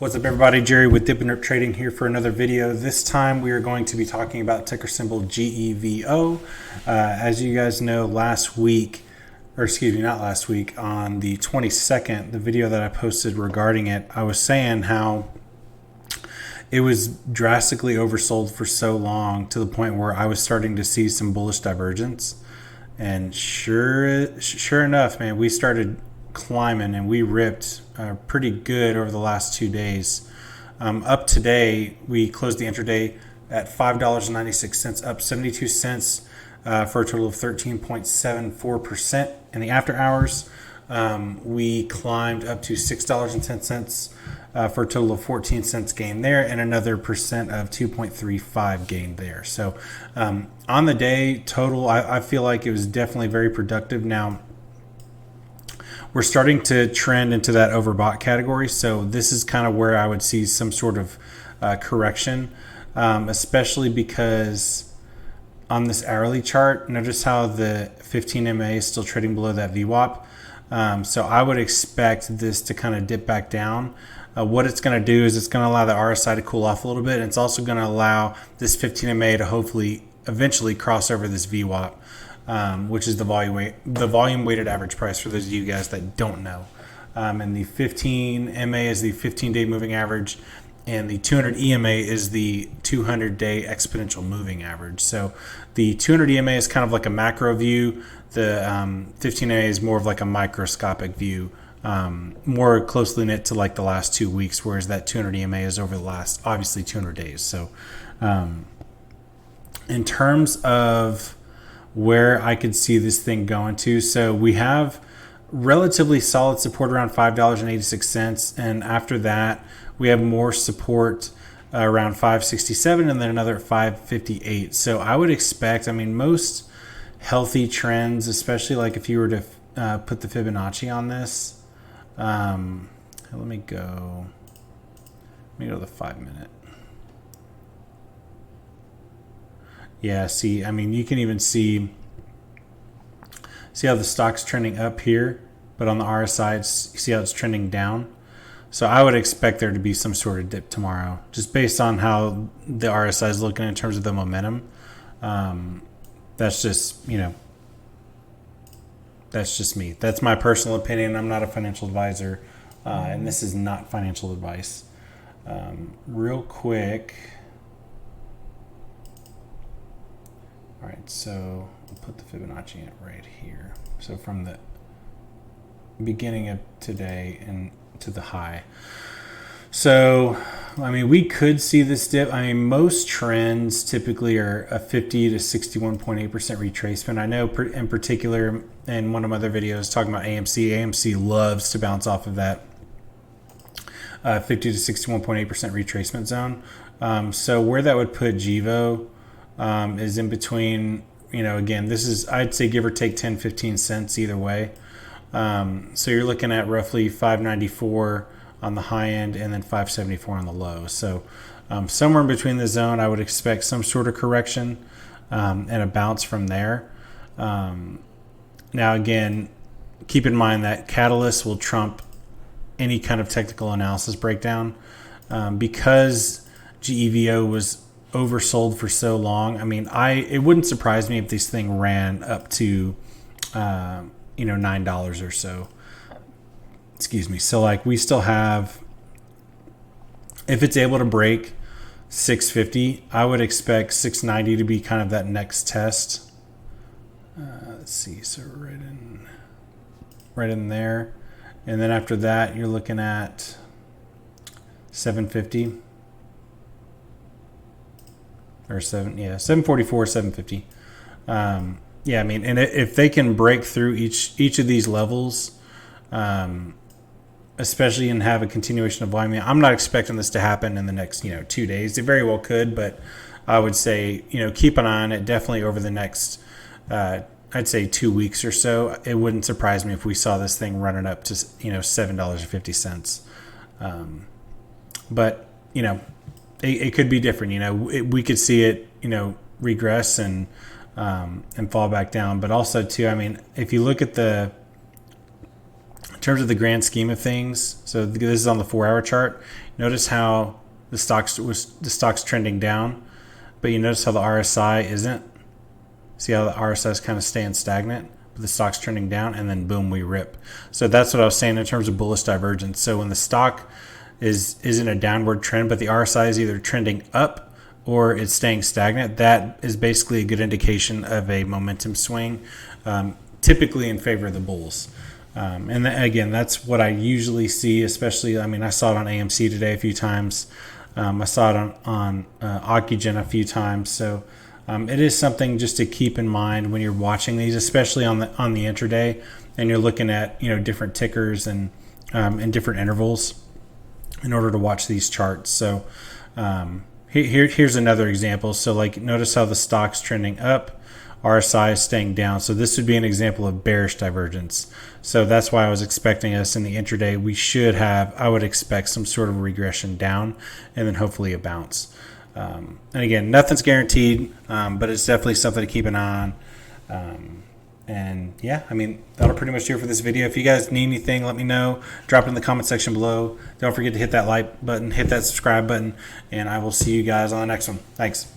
What's up, everybody? Jerry with Dip and Rip Trading here for another video. This time we are going to be talking about ticker symbol GEVO. As you guys know, last week, or excuse me, not last week, on the 22nd, the video that I posted regarding it, I was saying how it was drastically oversold for so long to the point where I was starting to see some bullish divergence. And sure enough, man, we started climbing and we ripped pretty good over the last 2 days. Up today, we closed the intraday at $5.96, up 72 cents for a total of 13.74%. In the after hours, we climbed up to $6.10 for a total of 14 cents gain there, and another percent of 2.35 gain there. So on the day total, I feel like it was definitely very productive. Now, we're starting to trend into that overbought category. So this is kind of where I would see some sort of correction, especially because on this hourly chart, notice how the 15 MA is still trading below that VWAP. So I would expect this to kind of dip back down. What it's going to do is it's going to allow the RSI to cool off a little bit. And it's also going to allow this 15 MA to hopefully eventually cross over this VWAP. Which is the volume weighted average price for those of you guys that don't know. And the 15 MA is the 15-day moving average, and the 200 EMA is the 200-day exponential moving average. So the 200 EMA is kind of like a macro view. The 15 MA is more of like a microscopic view, more closely knit to like the last 2 weeks, whereas that 200 EMA is over the last, obviously, 200 days. So in terms of where I could see this thing going to. So we have relatively solid support around $5.86. And after that, we have more support around $5.67 and then another at $5.58. So I would expect, most healthy trends, especially like if you were to put the Fibonacci on this. Let me go to the 5 minute. Yeah, see, you can even see how the stock's trending up here, but on the RSI, see how it's trending down. So I would expect there to be some sort of dip tomorrow, just based on how the RSI is looking in terms of the momentum. That's just, that's just me. That's my personal opinion. I'm not a financial advisor, and this is not financial advice. Real quick. All right, so I'll put the Fibonacci in it right here. So from the beginning of today and to the high. So, we could see this dip. Most trends typically are a 50 to 61.8% retracement. I know in particular in one of my other videos talking about AMC. AMC loves to bounce off of that 50 to 61.8% retracement zone. So where that would put Gevo is in between, again, this is, I'd say give or take 10, 15 cents either way. So you're looking at roughly 594 on the high end and then 574 on the low. So somewhere in between the zone, I would expect some sort of correction and a bounce from there. Now, again, keep in mind that catalyst will trump any kind of technical analysis breakdown because GEVO was oversold for so long. It wouldn't surprise me if this thing ran up to $9 or so. Excuse me. So like we still have, if it's able to break 650, I would expect 690 to be kind of that next test. Let's see. So right in there, and then after that you're looking at 750. Or 744, 750. And if they can break through each of these levels, especially and have a continuation of volume, I'm not expecting this to happen in the next 2 days. It very well could, but I would say keep an eye on it definitely over the next I'd say 2 weeks or so. It wouldn't surprise me if we saw this thing running up to $7.50. But it could be different. We could see it, regress and fall back down. But also, too, if you look at the terms of the grand scheme of things, so this is on the 4-hour chart. Notice how the stock's trending down, but you notice how the RSI isn't. See how the RSI is kind of staying stagnant, but the stock's trending down, and then boom, we rip. So that's what I was saying in terms of bullish divergence. So when the stock is in a downward trend, but the RSI is either trending up or it's staying stagnant, that is basically a good indication of a momentum swing, typically in favor of the bulls. And again, that's what I usually see, especially, I mean, I saw it on AMC today a few times. I saw it on OCGN a few times. So it is something just to keep in mind when you're watching these, especially on the intraday, and you're looking at, you know, different tickers and different intervals in order to watch these charts. So here's another example. So like, notice how the stock's trending up, RSI is staying down. So this would be an example of bearish divergence. So that's why I was expecting us in the intraday, we should have, I would expect some sort of regression down and then hopefully a bounce. And again, nothing's guaranteed, but it's definitely something to keep an eye on. And yeah, I mean, that'll pretty much do it for this video. If you guys need anything, let me know. Drop it in the comment section below. Don't forget to hit that like button, hit that subscribe button, and I will see you guys on the next one. Thanks.